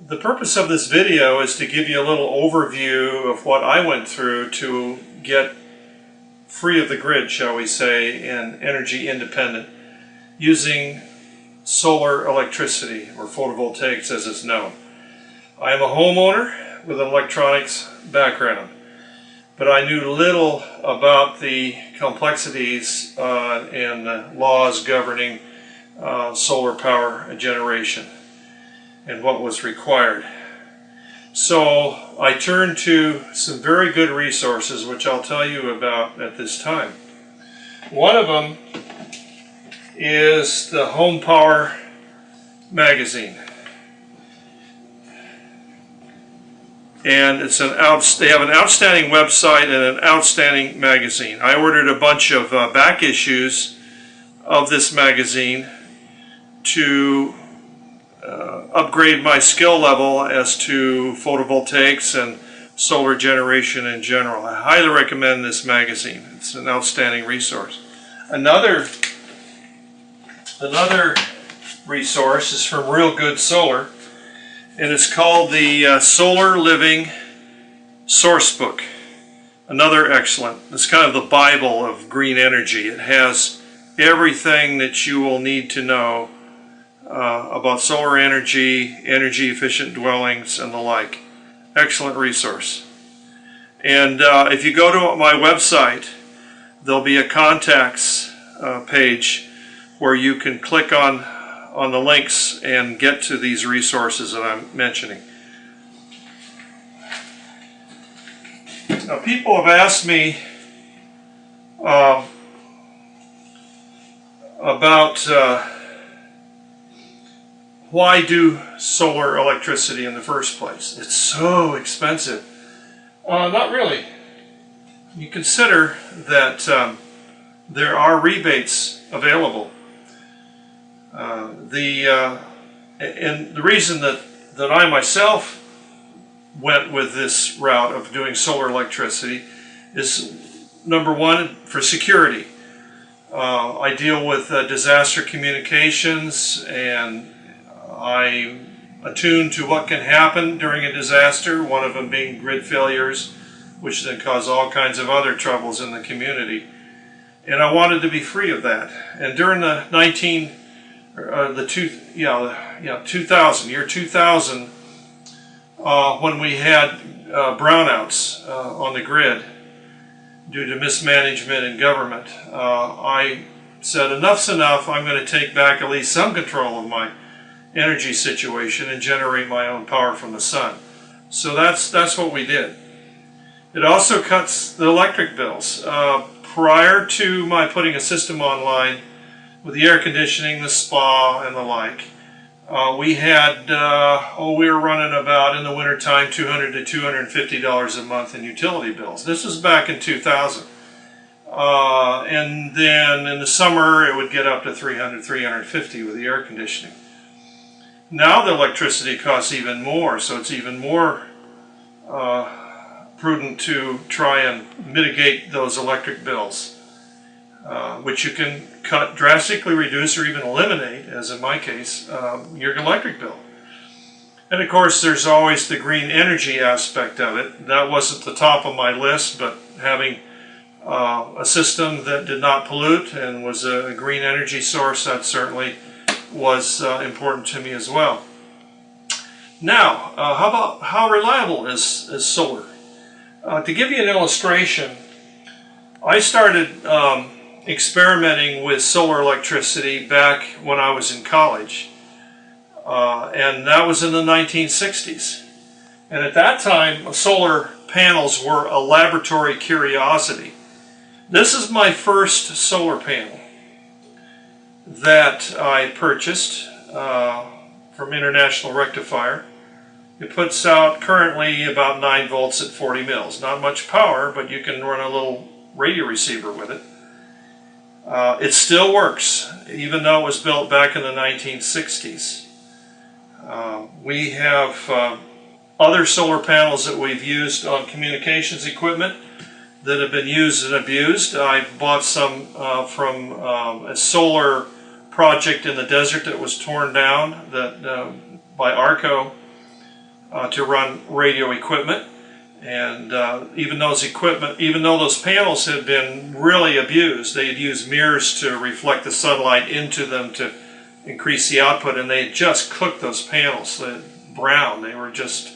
The purpose of this video is to give you a little overview of what I went through to get free of the grid, shall we say, and energy independent using solar electricity, or photovoltaics as it's known. I am a homeowner with an electronics background, but I knew little about the complexities and the laws governing solar power generation and what was required. So I turned to some very good resources, which I'll tell you about at this time. One of them is the Home Power magazine. And it's they have an outstanding website and an outstanding magazine. I ordered a bunch of back issues of this magazine to upgrade my skill level as to photovoltaics and solar generation in general. I highly recommend this magazine. It's an outstanding resource. Another resource is from Real Good Solar, and it's called the Solar Living Sourcebook. Another excellent. It's kind of the Bible of green energy. It has everything that you will need to know about solar energy, energy efficient dwellings, and the like. Excellent resource. And if you go to my website, there'll be a contacts page where you can click on the links and get to these resources that I'm mentioning. Now, people have asked me about why do solar electricity in the first place? It's so expensive. Not really. You consider that there are rebates available. And the reason that I myself went with this route of doing solar electricity is, number one, for security. I deal with disaster communications, and I attune to what can happen during a disaster, one of them being grid failures, which then cause all kinds of other troubles in the community. And I wanted to be free of that. And during the year 2000, when we had brownouts on the grid due to mismanagement in government, I said, enough's enough. I'm going to take back at least some control of my energy situation and generate my own power from the sun. So that's what we did. It also cuts the electric bills. Prior to my putting a system online with the air conditioning, the spa, and the like, we were running about, in the wintertime, $200 to $250 a month in utility bills. This was back in 2000. And then in the summer it would get up to $300, $350 with the air conditioning. Now the electricity costs even more, so it's even more prudent to try and mitigate those electric bills, which you can cut, drastically reduce, or even eliminate, as in my case, your electric bill. And of course there's always the green energy aspect of it. That wasn't the top of my list, but having a system that did not pollute and was a green energy source, that certainly was important to me as well. Now, how reliable is solar? To give you an illustration, I started experimenting with solar electricity back when I was in college, and that was in the 1960s. And at that time, solar panels were a laboratory curiosity. This is my first solar panel that I purchased from International Rectifier. It puts out currently about 9 volts at 40 mils. Not much power, but you can run a little radio receiver with it. It still works, even though it was built back in the 1960s. We have other solar panels that we've used on communications equipment that have been used and abused. I bought some from a solar project in the desert that was torn down by ARCO to run radio equipment. And even those panels had been really abused, they had used mirrors to reflect the sunlight into them to increase the output, and they had just cooked those panels brown. They were just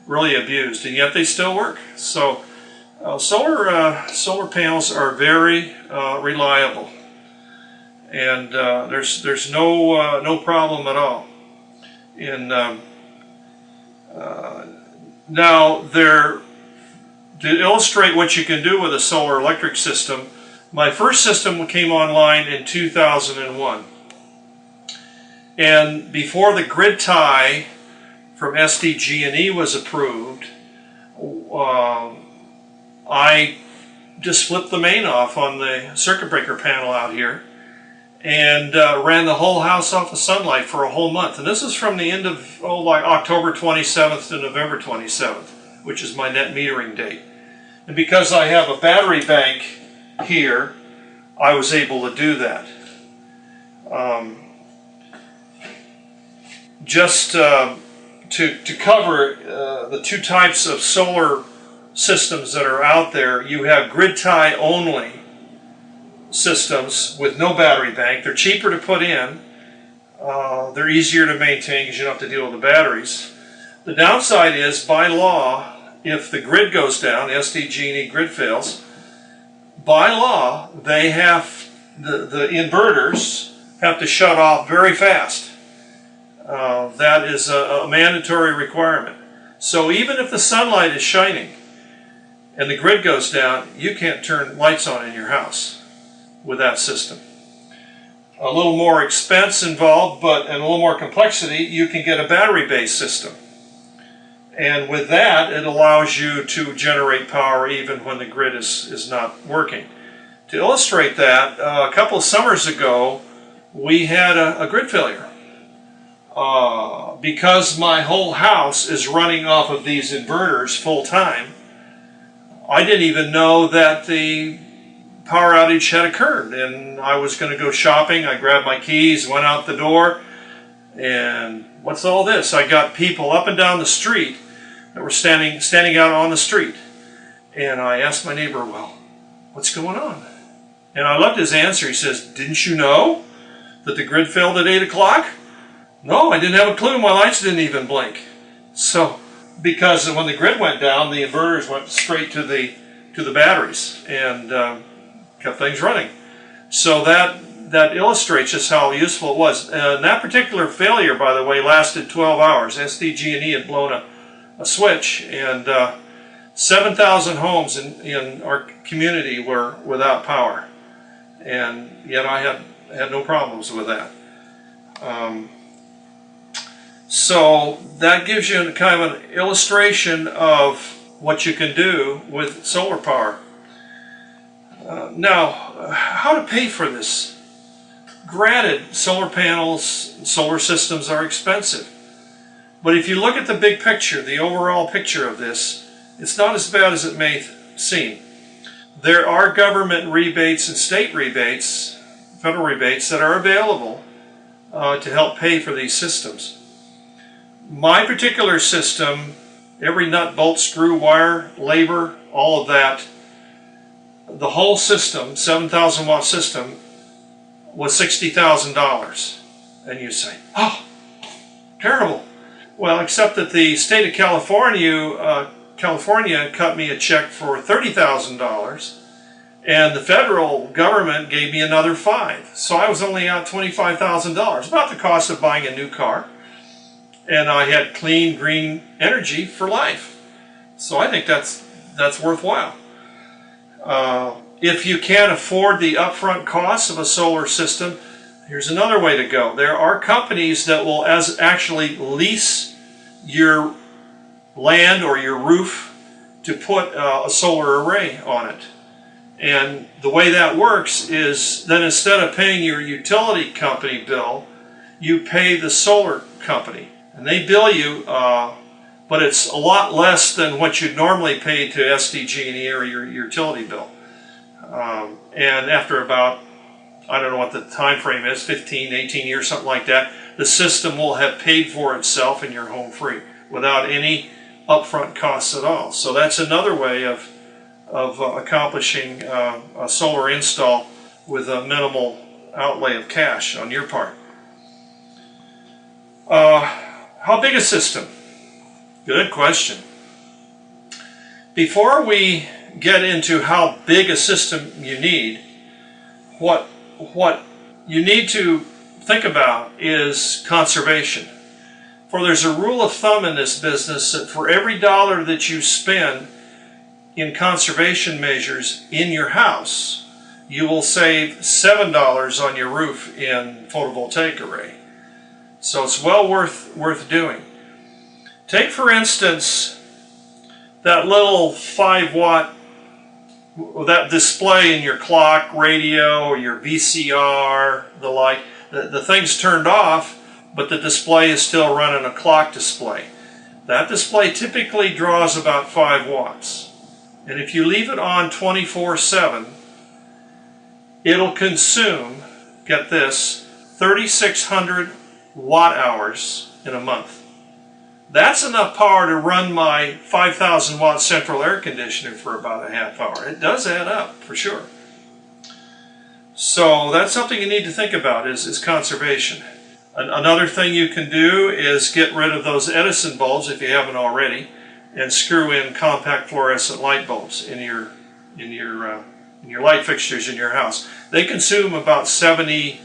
really abused, and yet they still work. So solar panels are very reliable, and there's no problem at all. Now, to illustrate what you can do with a solar electric system, my first system came online in 2001. And before the grid tie from WA6DNT was approved, I just flipped the main off on the circuit breaker panel out here and ran the whole house off of sunlight for a whole month. And this is from the end of like October 27th to November 27th, which is my net metering date. And because I have a battery bank here, I was able to do that. Just to cover the two types of solar systems that are out there, you have grid tie only systems with no battery bank. They're cheaper to put in, they're easier to maintain because you don't have to deal with the batteries. The downside is, by law, if the grid goes down, the WA6DNT grid fails, by law they have the inverters have to shut off very fast. That is a mandatory requirement. So even if the sunlight is shining and the grid goes down, you can't turn lights on in your house with that system. A little more expense involved, and a little more complexity, you can get a battery-based system. And with that, it allows you to generate power even when the grid is not working. To illustrate that, a couple of summers ago, we had a grid failure. Because my whole house is running off of these inverters full time, I didn't even know that the power outage had occurred, and I was going to go shopping. I grabbed my keys, went out the door, and what's all this? I got people up and down the street that were standing out on the street, and I asked my neighbor, well, what's going on? And I loved his answer. He says, didn't you know that the grid failed at 8 o'clock? No, I didn't have a clue. My lights didn't even blink. So, because when the grid went down, the inverters went straight to the batteries and kept things running. So that illustrates just how useful it was. And that particular failure, by the way, lasted 12 hours. WA6DNT had blown a switch, and 7,000 homes in our community were without power. And yet I had no problems with that. So that gives you kind of an illustration of what you can do with solar power. Now, how to pay for this? Granted, solar panels, solar systems are expensive. But if you look at the big picture, the overall picture of this, it's not as bad as it may seem. There are government rebates and state rebates, federal rebates, that are available to help pay for these systems. My particular system, every nut, bolt, screw, wire, labor, all of that, the whole system, 7,000 watt system, was $60,000. And you say, oh, terrible. Well, except that the state of California cut me a check for $30,000, and the federal government gave me another $5,000. So I was only out $25,000, about the cost of buying a new car. And I had clean, green energy for life. So I think that's worthwhile. If you can't afford the upfront costs of a solar system, here's another way to go. There are companies that will actually lease your land or your roof to put a solar array on it. And the way that works is then instead of paying your utility company bill, you pay the solar company. And they bill you, but it's a lot less than what you'd normally pay to WA6DNT or your utility bill. And after about, I don't know what the time frame is, 15, 18 years, something like that, the system will have paid for itself and you're home free. without any upfront costs at all. So that's another way of accomplishing a solar install with a minimal outlay of cash on your part. How big a system? Good question. Before we get into how big a system you need, what you need to think about is conservation. For there's a rule of thumb in this business that for every dollar that you spend in conservation measures in your house, you will save $7 on your roof in photovoltaic array. So it's well worth doing. Take for instance that little 5-watt, that display in your clock, radio, or your VCR, the light. The thing's turned off, but the display is still running a clock display. That display typically draws about 5 watts. And if you leave it on 24/7, it'll consume, get this, 3,600 watt hours in a month. That's enough power to run my 5,000 watt central air conditioner for about a half hour. It does add up, for sure. So that's something you need to think about is conservation. Another thing you can do is get rid of those Edison bulbs if you haven't already, and screw in compact fluorescent light bulbs in your light fixtures in your house. They consume about 70%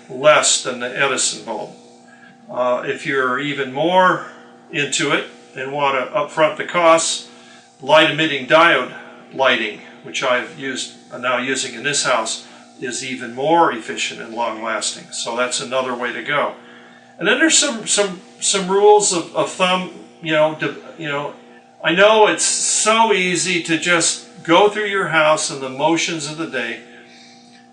less than the Edison bulb. If you're even more into it and want to upfront the costs, light emitting diode lighting, which I'm now using in this house, is even more efficient and long lasting. So that's another way to go. And then there's some rules of thumb. I know it's so easy to just go through your house and the motions of the day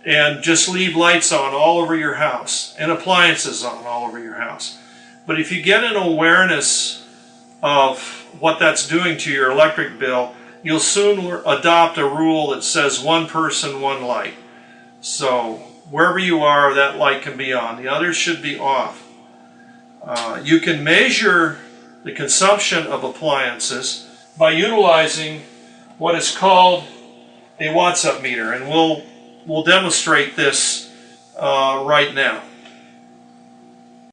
and just leave lights on all over your house and appliances on all over your house. But if you get an awareness of what that's doing to your electric bill, you'll soon adopt a rule that says one person, one light. So wherever you are, that light can be on. The others should be off. You can measure the consumption of appliances by utilizing what is called a watts up meter, and we'll demonstrate this right now.